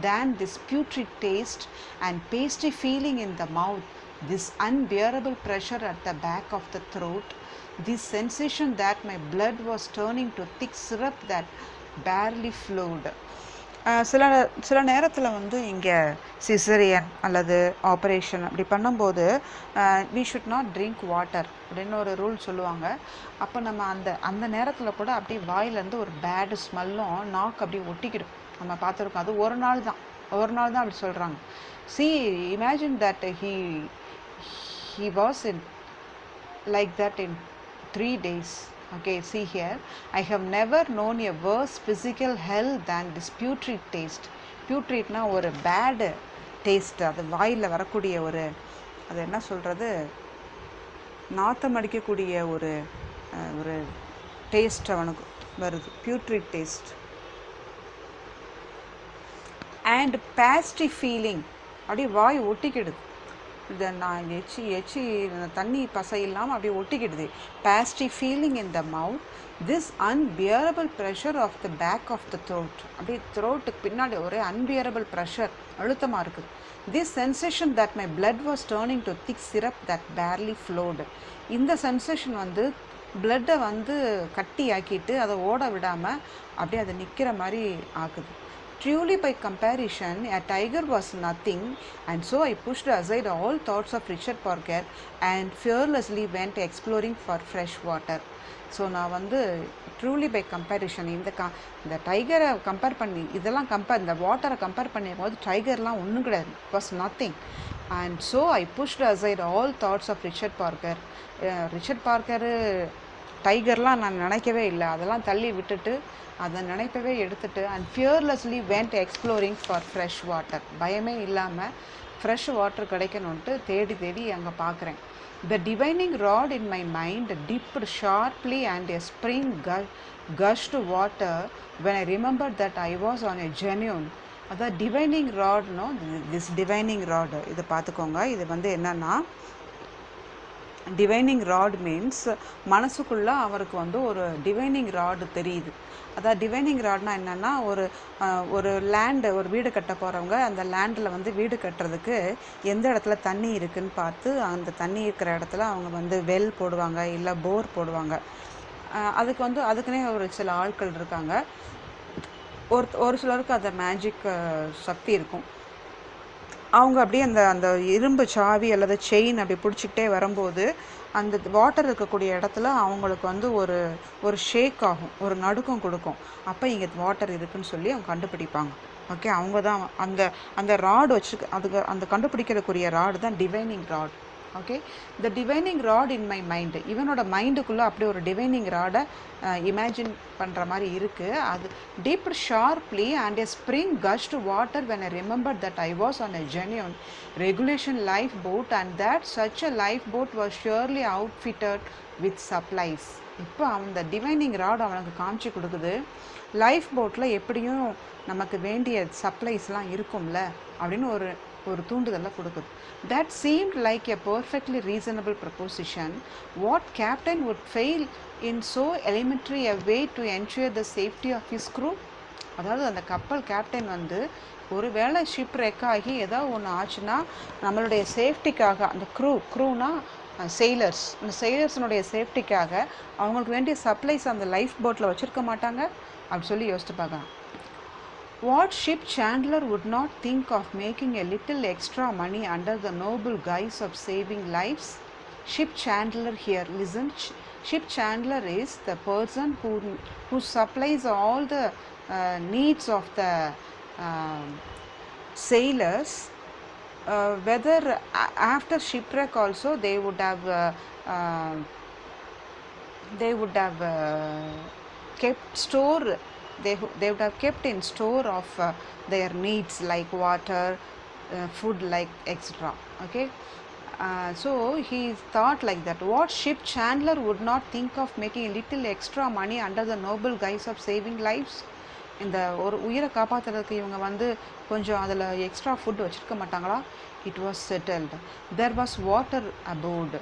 than this putrid taste and pasty feeling in the mouth, this unbearable pressure at the back of the throat, this sensation that my blood was turning to thick syrup that barely flowed. சில நேரத்தில் வந்து இங்கே சிசரியன் அல்லது ஆப்ரேஷன் அப்படி பண்ணும்போது we should not drink water அப்படின்னு ஒரு ரூல் சொல்லுவாங்க. அப்போ நம்ம அந்த நேரத்தில் கூட அப்படி வாயிலேருந்து ஒரு பேடு ஸ்மெல்லும் நாக்கு அப்படி ஒட்டிக்கிடும், நம்ம பார்த்துருக்கோம். அது ஒரு நாள் தான் அப்படி சொல்கிறாங்க. see, imagine that he was in like that in 3 days. Okay, see here, I have never known a worse physical hell than this putrid taste. Putridனா ஒரு பேடு டேஸ்ட், அது வாயில் வரக்கூடிய ஒரு, அது என்ன சொல்கிறது, நாத்தம் அடிக்கக்கூடிய ஒரு ஒரு டேஸ்ட் அவனுக்கு வருது, பியூட்ரிட் டேஸ்ட். அண்ட் பேஸ்ட்ரி ஃபீலிங், அப்படியே வாய் ஒட்டிக்கிடுது. இதை நான் எச்சி தண்ணி பசை இல்லாமல் அப்படியே ஒட்டிக்கிடுது. Pastry feeling in the mouth, this unbearable pressure of the back of the throat, அப்படியே த்ரோட்டுக்கு பின்னாடி ஒரே அன்பியரபிள் ப்ரெஷர், அழுத்தமாக இருக்குது. This sensation that my blood was turning to thick syrup that barely flowed, இந்த சென்சேஷன் வந்து பிளட்டை வந்து கட்டி ஆக்கிட்டு அதை ஓட விடாமல் அப்படியே அதை நிற்கிற மாதிரி ஆக்குது. Truly by comparison, a tiger was nothing, and so I pushed aside all thoughts of Richard Parker and fearlessly went exploring for fresh water. So நான் வந்து ட்ரூலி பை கம்பேரிஷன், இந்த டைகரை கம்பேர் பண்ணி, இதெல்லாம் இந்த வாட்டரை கம்பேர் பண்ணும் போது டைகர்லாம் ஒன்றும் கிடையாது, it was nothing. And so I pushed aside all thoughts of Richard Parker. Richard Parker டைகர்லாம் நான் நினைக்கவே இல்லை, அதெல்லாம் தள்ளி விட்டுட்டு அதை நினைப்பவே எடுத்துட்டு, and fearlessly went exploring for fresh water, பயமே இல்லாமல் ஃப்ரெஷ் வாட்டர் கிடைக்கணுன்ட்டு தேடி தேடி அங்கே பார்க்குறேன். The divining rod in my mind dipped sharply and a spring gushed water when I remembered that I was on a genuine. அதான் டிவைனிங் ராட்னோ, திஸ் டிவைனிங் ராடு இதை பார்த்துக்கோங்க. இது வந்து என்னன்னா, டிவைனிங் ராட் மீன்ஸ் மனசுக்குள்ளே அவருக்கு வந்து ஒரு டிவைனிங் ராடு தெரியுது. அதாவது டிவைனிங் ராட்னா என்னென்னா, ஒரு லேண்டு, ஒரு வீடு கட்ட போகிறவங்க அந்த லேண்டில் வந்து வீடு கட்டுறதுக்கு எந்த இடத்துல தண்ணி இருக்குதுன்னு பார்த்து அந்த தண்ணி இருக்கிற இடத்துல அவங்க வந்து வெல் போடுவாங்க, இல்லை போர் போடுவாங்க. அதுக்கு வந்து அதுக்குன்னே ஒரு சில ஆட்கள் இருக்காங்க. ஒரு சிலருக்கு அந்த மேஜிக் சக்தி இருக்கும். அவங்க அப்படியே அந்த இரும்பு சாவி அல்லது செயின் அப்படி பிடிச்சிக்கிட்டே வரும்போது அந்த வாட்டர் இருக்கக்கூடிய இடத்துல அவங்களுக்கு வந்து ஒரு ஷேக் ஆகும், ஒரு நடுக்கம் கொடுக்கும். அப்போ இங்கே வாட்டர் இருக்குதுன்னு சொல்லி அவங்க கண்டுபிடிப்பாங்க. ஓகே, அவங்க தான் அந்த ராடு வச்சு, அதுக்கு அந்த கண்டுபிடிக்கிறதுக்குரிய ராடு தான் divining rod. Okay, the divining rod in my mind, இவனோட மைண்டுக்குள்ளே அப்படி ஒரு டிவைனிங் ராடை இமேஜின் பண்ணுற மாதிரி இருக்குது. அது dipped sharply and a spring gushed water when I remember that I was on a genuine regulation lifeboat and that such a lifeboat was surely outfitted with supplies. இப்போ அந்த டிவைனிங் ராட் அவனுக்கு காமிச்சு கொடுக்குது, லைஃப் போட்டில் எப்படியும் நமக்கு வேண்டிய சப்ளைஸ்லாம் இருக்கும்ல அப்படின்னு ஒரு தூண்டுதலை கொடுக்குது. That seemed like a perfectly reasonable proposition. What captain would fail in so elementary a way to ensure the safety of his crew? அதாவது அந்த கப்பல் கேப்டன் வந்து ஒரு வேளை ஷிப் ரெக் ஆகி ஏதாவது ஒன்று ஆச்சுன்னா நம்மளுடைய சேஃப்டிக்காக, அந்த க்ரூனா செயிலர்ஸ், அந்த செயிலர்ஸினுடைய சேஃப்டிக்காக அவங்களுக்கு வேண்டிய சப்ளைஸ் அந்த லைஃப் போட்டில் வச்சுருக்க மாட்டாங்க அப்படி சொல்லி யோசித்து பார்க்கலாம். What ship Chandler would not think of making a little extra money under the noble guise of saving lives? Ship Chandler here, listen, Ship Chandler is the person who supplies all the needs of the sailors, whether after shipwreck also they would have kept store. They would have kept in store of their needs like water, food, like etc. Okay, so he thought like that. What ship Chandler would not think of making a little extra money under the noble guise of saving lives? இந்த ஒரு உயிரை காப்பாற்றுறதுக்கு இவங்க வந்து கொஞ்சம் அதில் எக்ஸ்ட்ரா ஃபுட் வச்சுருக்க மாட்டாங்களா? It was settled. There was water aboard,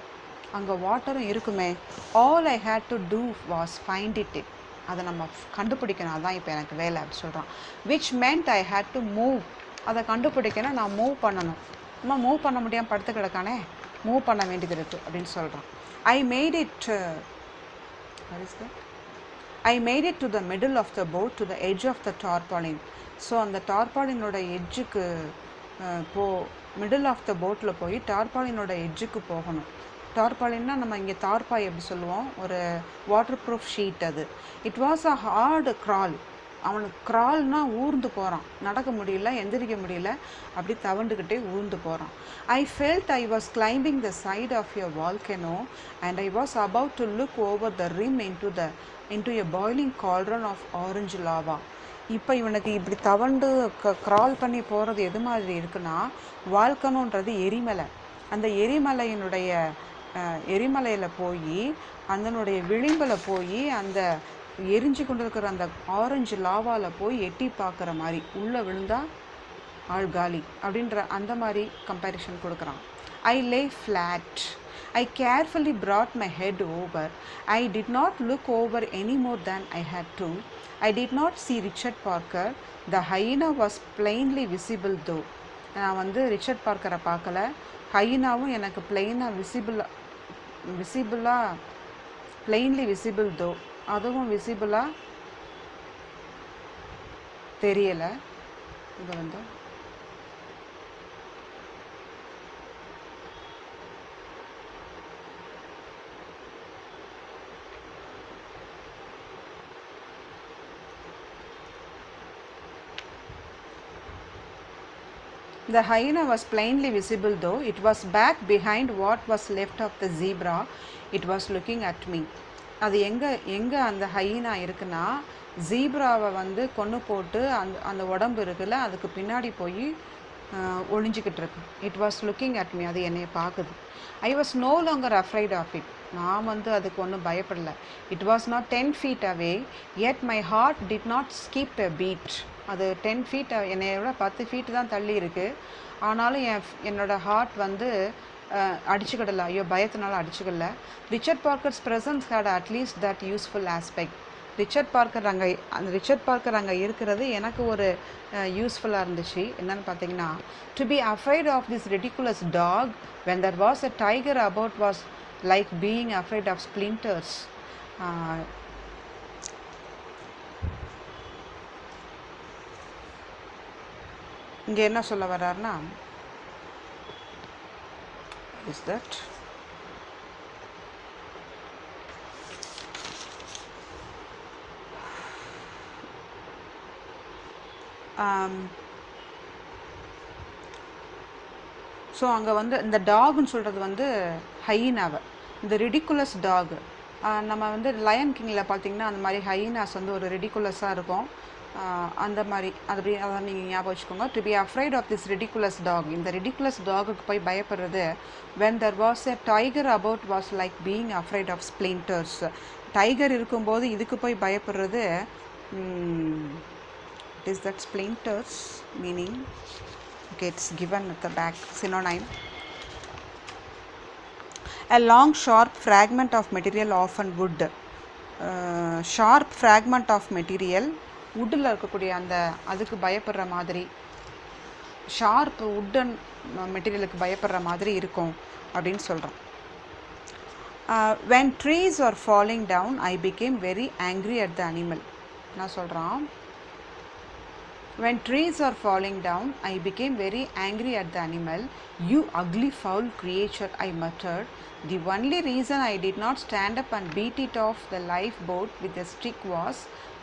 அங்கே வாட்டரும் இருக்குமே. All I had to do was find it. அதை நம்ம கண்டுபிடிக்கணும், அதுதான் இப்போ எனக்கு வேலை அப்படி சொல்கிறான். Which meant I had to move, அதை கண்டுபிடிக்கணும், நான் மூவ் பண்ணணும். நம்ம மூவ் பண்ண முடியாமல் படுத்து கிடக்கானே, மூவ் பண்ண வேண்டியது இருக்குது அப்படின்னு சொல்கிறான். I made it to the middle of the boat to the edge of the tarpaulin. So அந்த டார்பாலினோட எட்ஜுக்கு மிடில் ஆஃப் த போட்டில் போய் டார்பாலினோட எட்ஜுக்கு போகணும். டார்பாலின்னா நம்ம இங்கே தார்பாய் எப்படி சொல்லுவோம், ஒரு வாட்டர் ப்ரூஃப் ஷீட் அது. It was a hard crawl. அவனுக்கு க்ரால்னால் ஊர்ந்து போகிறான், நடக்க முடியல, எந்திரிக்க முடியல, அப்படி தவண்டுக்கிட்டே ஊர்ந்து போகிறான். I felt I was climbing the side of a volcano and I was about to look over the rim into a boiling cauldron of orange lava. இப்போ இவனுக்கு இப்படி தவண்டு க்ரால் பண்ணி போகிறது எது மாதிரி இருக்குன்னா, வால்கனோன்றது எரிமலை. அந்த எரிமலையினுடைய எரிமலையில் போய் அதனுடைய விளிம்பில் போய் அந்த எரிஞ்சு கொண்டு இருக்கிற அந்த ஆரஞ்சு லாவாவில் போய் எட்டி பார்க்குற மாதிரி, உள்ளே விழுந்தால் ஆள் காலி அப்படின்ற அந்த மாதிரி கம்பேரிஷன் கொடுக்குறான். ஐ லே flat. I carefully brought my head over. I did not look over any more than I had to. I did not see Richard Parker. The hyena was plainly visible though. நான் வந்து ரிச்சர்ட் பார்க்கரை பார்க்கல, ஹைனாவும் எனக்கு பிளெயின்லி விசிபிள் தோ, அதுவும் விசிபிளாக தெரியலை. இது வந்து The hyena was plainly visible though. It was back behind what was left of the zebra. It was looking at me. அது எங்கே அந்த ஹைனா இருக்குன்னா, ஜீப்ராவை வந்து கொண்டு போட்டு அந்த உடம்பு இருக்குல்ல, அதுக்கு பின்னாடி போய் ஒளிஞ்சிக்கிட்டு இருக்கு. It was looking at me. அது என்னை பார்க்குது. I was no longer afraid of it. நான் வந்து அதுக்கு ஒன்றும் பயப்படலை. It was not 10 feet away, yet my heart did not skip a beat. அது 10 feet, என்னையோட 10 feet தான் தள்ளி இருக்குது. ஆனாலும் என்னோட ஹார்ட் வந்து அடிச்சுக்கிடல. ஐயோ, பயத்தினால அடிச்சுக்கல. Richard Parker's presence had at least that useful aspect. Richard Parker அங்கே இருக்கிறது எனக்கு ஒரு யூஸ்ஃபுல்லாக இருந்துச்சு. என்னன்னு பார்த்தீங்கன்னா, to be afraid of this ridiculous dog when there was a tiger about was like being afraid of splinters. இங்கே என்ன சொல்ல வர்றாருன்னா, இஸ் தட் ஸோ அங்கே வந்து இந்த டாக்னு சொல்கிறது வந்து ஹைனாவை, இந்த ரிடிகுலஸ் டாக். நம்ம வந்து லயன் கிங்கில் பார்த்திங்கன்னா அந்த மாதிரி ஹைனாஸ் வந்து ஒரு ரிடிகுலஸாக இருக்கும். அந்த மாதிரி அதை நீங்கள் ஞாபகம் வச்சுக்கோங்க. To be afraid of this ridiculous dog. இந்த ரிடிகுலஸ் டாகுக்கு போய் பயப்படுறது. When there was a tiger about was like being afraid of splinters. Tiger இருக்கும்போது இதுக்கு போய் பயப்படுறது. It is that splinters meaning, okay, it's given at the back, synonym. A long sharp fragment of material, often wood. Sharp fragment of material, woodல இருக்கக்கூடிய அந்த அதுக்கு பயப்படுற மாதிரி, ஷார்ப் வுட்டன் மெட்டீரியலுக்கு பயப்படுற மாதிரி இருக்கும் அப்படின்னு சொல்கிறோம். When trees are falling down, I became very angry at the animal. நான் சொல்கிறேன், when trees are falling down, I became very angry at the animal. You ugly foul creature, I muttered. The only reason I did not stand up and beat it off the lifeboat with a stick was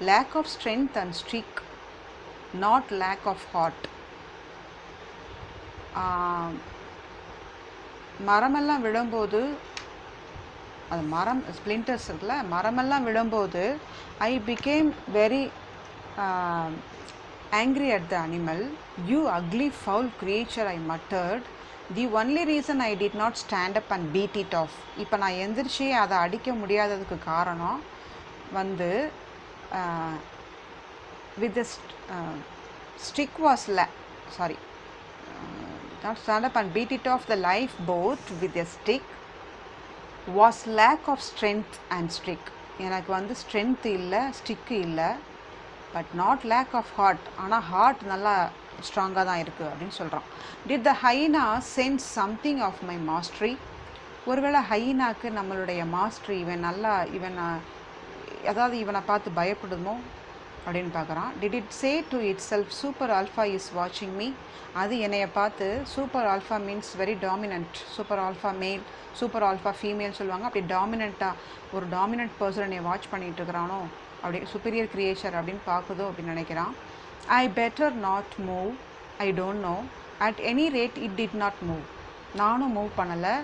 lack of strength and stick, not lack of heart. மரமெல்லாம் விழும்போது, அது மரம் ஸ்ப்ளிண்டர்ஸ் இருக்குல்ல, மரமெல்லாம் விழும்போது I became very angry at the animal. You ugly foul creature, I muttered. The only reason I did not stand up and beat it off. இப்போ நான் எந்திரிச்சு அதை அடிக்க முடியாததுக்கு காரணம் வந்து with the stick was not stand up and beat it off the lifeboat with a stick was lack of strength and stick. எனக்கு வந்து ஸ்ட்ரென்த் இல்லை, ஸ்டிக்கு இல்லை. But not lack of heart. ஆனால் ஹார்ட் நல்லா ஸ்ட்ராங்காக தான் இருக்குது அப்படின்னு சொல்கிறான். Did the hyena sense something of my mastery. ஒருவேளை ஹைனாக்கு நம்மளுடைய மாஸ்ட்ரி, அதாவது இவனை பார்த்து பயப்படுமோ அப்படின்னு பார்க்குறான். Did it say to it self super alpha is வாட்சிங் மீ. அது என்னைய பார்த்து, super alpha means very dominant, super alpha மேல், சூப்பர் ஆல்ஃபா ஃபீமேல் சொல்லுவாங்க. அப்படி டாமினண்ட்டாக ஒரு டாமினன்ட் பர்சன் என்னை வாட்ச் பண்ணிகிட்டு இருக்கிறானோ, அப்படி சுப்பீரியர் கிரியேச்சர் அப்படின்னு பார்க்குதோ அப்படின்னு நினைக்கிறான். ஐ better not move, I don't know, at any rate it did not move. நானும் மூவ் பண்ணலை,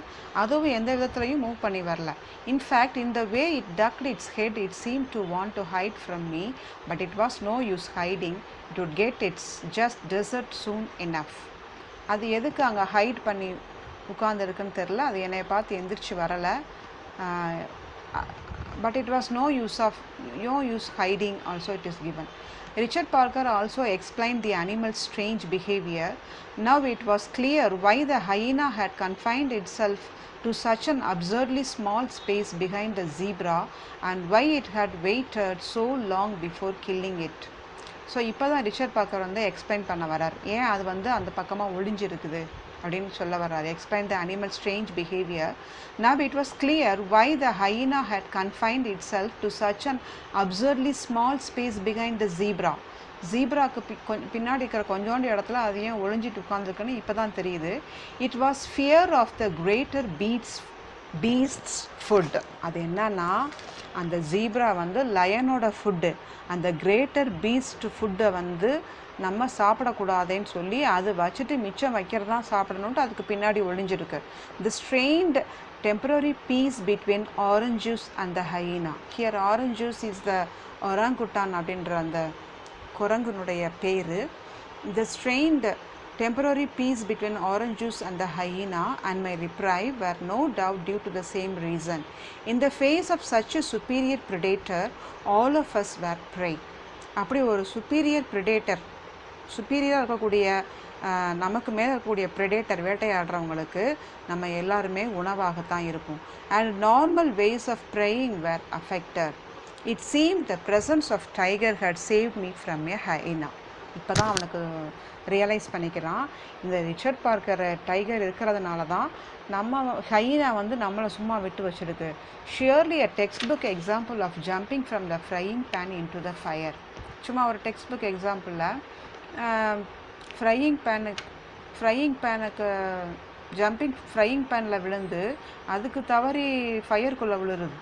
அதுவும் எந்த விதத்துலையும் மூவ் பண்ணி வரல. In fact in the way it ducked its head it seemed to want to hide from me, but it was no use hiding, it would get its just desert soon enough. அது எதுக்கு அங்கே ஹைட் பண்ணி உட்கார்ந்துருக்குன்னு தெரில, அது என்னை பார்த்து எந்திரிச்சு வரலை. But it was no use hiding also it is given. Richard Parker also explained the animal's strange behavior. Now it was clear why the hyena had confined itself to such an absurdly small space behind the zebra and why it had waited so long before killing it. So இப்போ தான் ரிச்சர்ட் பார்க்கர் வந்து எக்ஸ்பிளைன் பண்ண வரார், ஏன் அது வந்து அந்த பக்கமாக ஒளிஞ்சிருக்குது அப்படின்னு சொல்ல வர்றாரு. Explain the animal strange behaviour. Now it was clear why the hyena had confined itself to such an absurdly small space behind the zebra. ஜீப்ராக்கு பின்னாடி இருக்கிற கொஞ்சோண்டு இடத்துல அது ஏன் ஒளிஞ்சிட்டு உட்காந்துருக்குன்னு இப்போ தான் தெரியுது. It was fear of the greater beasts food. அது என்னன்னா, அந்த ஜீப்ரா வந்து லயனோட ஃபுட்டு, அந்த கிரேட்டர் பீஸ்ட் ஃபுட்டை வந்து நம்ம சாப்பிடக்கூடாதுன்னு சொல்லி அது வச்சுட்டு மிச்சம் வைக்கிறது தான் சாப்பிடணுன்ட்டு அதுக்கு பின்னாடி ஒளிஞ்சிருக்கு. The strained temporary peace between Orange Juice and the hyena. Here Orange Juice is the orangutan அப்படின்ற அந்த குரங்குனுடைய பேர். த ஸ்ட்ரெயின்ட் temporary peace between orange juice and the hyena and my reprieve were no doubt due to the same reason. In the face of such a superior predator, all of us were prey. அப்படி ஒரு சுப்பீரியர் ப்ரிடேட்டர், சுப்பீரியராக இருக்கக்கூடிய நமக்கு மேலே இருக்கக்கூடிய ப்ரிடேட்டர் வேட்டையாடுறவங்களுக்கு நம்ம எல்லாருமே உணவாகத்தான் இருக்கும். And normal ways of preying were affected. It seem the presence of tiger had save me from a hyena. இப்போ தான் அவனுக்கு ரியலைஸ் பண்ணிக்கிறான், இந்த ரிச்சர்ட் பார்க்கர் டைகர் இருக்கிறதுனால தான் நம்ம ஹைனா வந்து நம்மளை சும்மா விட்டு வச்சிருக்கு. Surely a textbook example of jumping from the frying pan into the fire. சும்மா ஒரு டெக்ஸ்ட் புக் எக்ஸாம்பிளில் ஃப்ரையிங் பேனுக்கு ஃப்ரையிங் பேனில் விழுந்து அதுக்கு தவறி ஃபயருக்குள்ளே விழுறது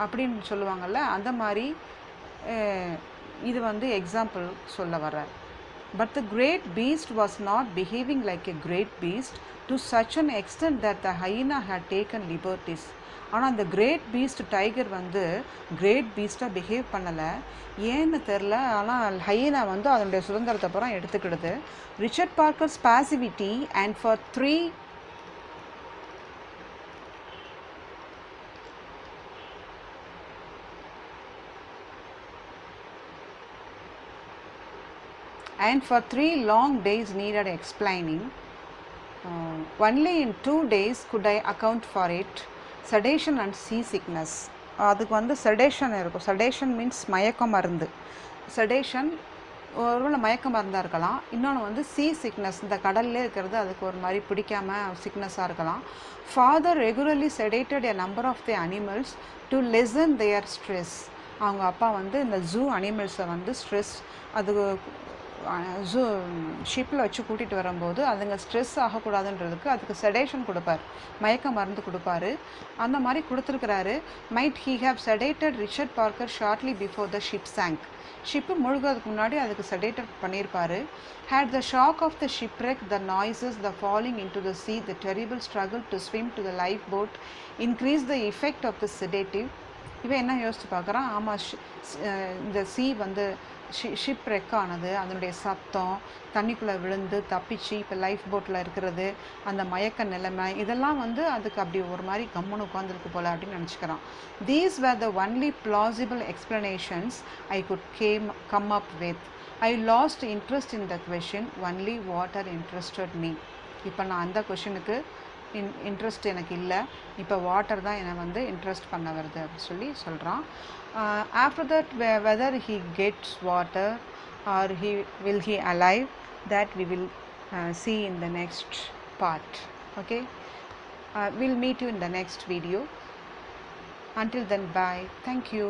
அப்படின்னு சொல்லுவாங்கள்ல, அந்த மாதிரி இது வந்து எக்ஸாம்பிள் சொல்ல வர்றார். But the great beast was not behaving like a great beast to such an extent that the hyena had taken liberties. ஆனால் அந்த கிரேட் பீஸ்ட் டைகர் வந்து கிரேட் பீஸ்ட்டாக பிஹேவ் பண்ணலை, ஏன்னு தெரில. ஆனால் ஹைனா வந்து அதனுடைய சுதந்திரத்தை அப்புறம் எடுத்துக்கிடுது. Richard Parker's passivity and for three long days needed explaining. Only in 2 days could I account for it. Sedation and seasickness. அதுக்கு வந்து செடேஷன் இருக்கும். செடேஷன் மீன்ஸ் மயக்க மருந்து. செடேஷன் ஒருவேளை மயக்க மருந்தாக இருக்கலாம். இன்னொன்று வந்து சீ சிக்னஸ், இந்த கடல்லே இருக்கிறது அதுக்கு ஒரு மாதிரி பிடிக்காமல் சிக்னஸாக இருக்கலாம். Father regularly sedated a number of the animals to lessen their stress. அவங்க அப்பா வந்து இந்த ஜூ அனிமல்ஸை வந்து ஸ்ட்ரெஸ், அது ஷிப்பில் வச்சு கூட்டிகிட்டு வரும்போது அதுங்க ஸ்ட்ரெஸ் ஆகக்கூடாதுன்றதுக்கு அதுக்கு செடேஷன் கொடுப்பார், மயக்க மருந்து கொடுப்பாரு. அந்த மாதிரி கொடுத்துருக்கிறாரு. Might he have sedated Richard Parker shortly before the ship sank. Ship முழுகிறதுக்கு முன்னாடி அதுக்கு செடேட்டட் பண்ணியிருப்பார். Had the shock of the shipwreck, the noises, the falling into the sea, the terrible struggle to swim to the lifeboat increase the effect of the sedative. இவன் என்ன யோசிச்சு பார்க்குறான், ஆமாம் இந்த சீ வந்து ஷிப் ரெக்கானது, அதனுடைய சத்தம், தண்ணிக்குள்ளே விழுந்து தப்பிச்சு இப்போ லைஃப் போட்டில் இருக்கிறது, அந்த மயக்க நிலைமை, இதெல்லாம் வந்து அதுக்கு அப்படி ஒரு மாதிரி கம்முன்னு உட்காந்துருக்கு போல் அப்படின்னு நினச்சிக்கிறான். These were the only plausible explanations I could come up with. I lost interest in the question, only water interested me. இப்போ நான் அந்த கொஷினுக்கு இன்ட்ரெஸ்ட் எனக்கு இல்லை, இப்போ வாட்டர் தான் என்னை வந்து இன்ட்ரெஸ்ட் பண்ண வருது அப்படின்னு சொல்லி சொல்கிறான். After that, whether he gets water or will he alive, that we will see in the next part. Okay, we'll meet you in the next video. Until then, bye. Thank you.